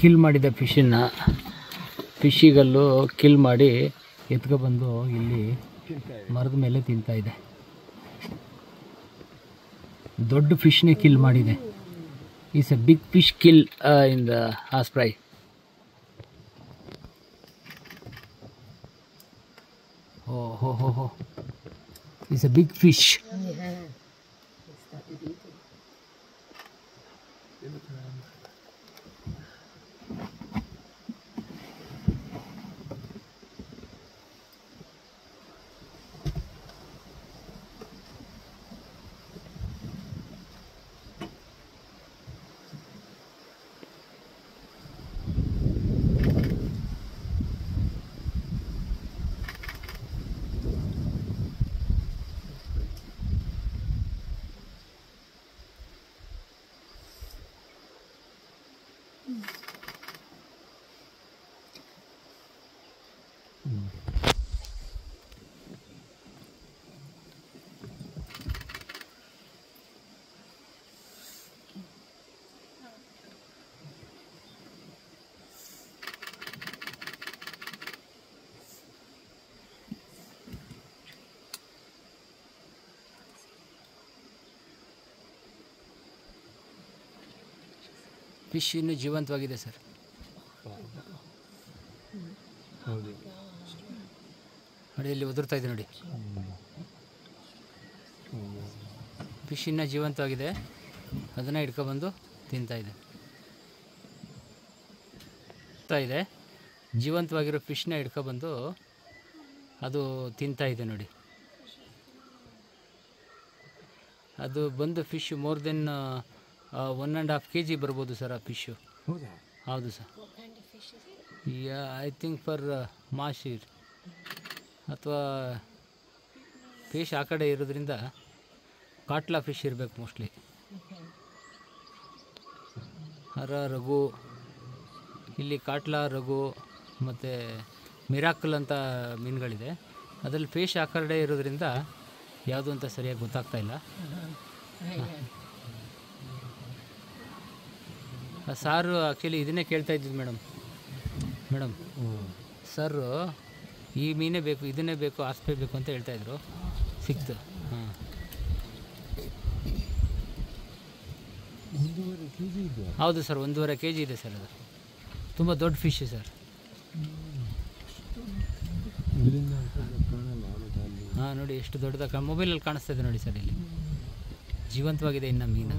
Kill ಮಾಡಿದ ಫಿಶಿಗಲ್ಲು kill ಮಾಡಿ ಎತ್ಕೊಬಂದು ಇಲ್ಲಿ ಮರದ ಮೇಲೆ ತಿಂತಾಯಿದೆ. ದೊಡ್ಡ ಫಿಶ್ನೇ ಕಿಲ್ ಮಾಡಿದೆ. Is a big fish kill in the osprey. Oh. It's a big fish. Yeah. Fish ಇನ್ನೂ ಜೀವಂತವಾಗಿದೆ ಸರ್. ನೋಡಿ ಇಲ್ಲಿ ಉದುರ್ತಾ ಇದೆ ನೋಡಿ. ಫಿಶ್ ಇನ್ನೂ ಜೀವಂತವಾಗಿದೆ, ಅದನ್ನು ಹಿಡ್ಕೊಬಂದು ತಿಂತಾಯಿದೆ. ಜೀವಂತವಾಗಿರೋ ಫಿಶ್ನ ಹಿಡ್ಕೊಬಂದು ಅದು ತಿಂತಾಯಿದೆ ನೋಡಿ. ಅದು ಬಂದು ಫಿಶ್ ಮೋರ್ ದೆನ್ 1.5 kg ಬರ್ಬೋದು ಸರ್ ಆ ಫಿಶ್ಶು. ಹೌದು ಸರ್. ಐ ಥಿಂಕ್ ಫಾರ್ ಮಾಶೀರ್ ಅಥವಾ ಫಿಶ್ ಆ ಕಡೆ ಇರೋದ್ರಿಂದ ಕಾಟ್ಲಾ ಫಿಶ್ ಇರಬೇಕು ಮೋಸ್ಟ್ಲಿ. ರಘು ಇಲ್ಲಿ ಕಾಟ್ಲಾ, ರಘು ಮತ್ತು ಮಿರಾಕಲ್ ಅಂತ ಮೀನುಗಳಿದೆ. ಅದರಲ್ಲಿ ಫಿಶ್ ಆ ಕಡೆ ಇರೋದ್ರಿಂದ ಯಾವುದು ಅಂತ ಸರಿಯಾಗಿ ಗೊತ್ತಾಗ್ತಾಯಿಲ್ಲ. ಸಾರು ಆ್ಯಕ್ಚುಲಿ ಇದನ್ನೇ ಕೇಳ್ತಾ ಇದ್ದಿದ್ದು ಮೇಡಮ್ ಸರ್ ಈ ಮೀನೇ ಬೇಕು, ಇದನ್ನೇ ಬೇಕು, ಆಸ್ಪೆ ಬೇಕು ಅಂತ ಹೇಳ್ತಾಯಿದ್ರು. ಸಿಕ್ತು. ಹಾಂ, 1.5 kg ಇದೆ. ಹೌದು ಸರ್, 1.5 kg ಇದೆ ಸರ್. ಅದು ತುಂಬ ದೊಡ್ಡ ಫಿಶ್ ಸರ್. ಹಾಂ ನೋಡಿ ಎಷ್ಟು ದೊಡ್ಡದಾಗಿ ಮೊಬೈಲಲ್ಲಿ ಕಾಣಿಸ್ತಾ ಇದೆ ನೋಡಿ ಸರ್. ಇಲ್ಲಿ ಜೀವಂತವಾಗಿದೆ ಇನ್ನು ಮೀನು.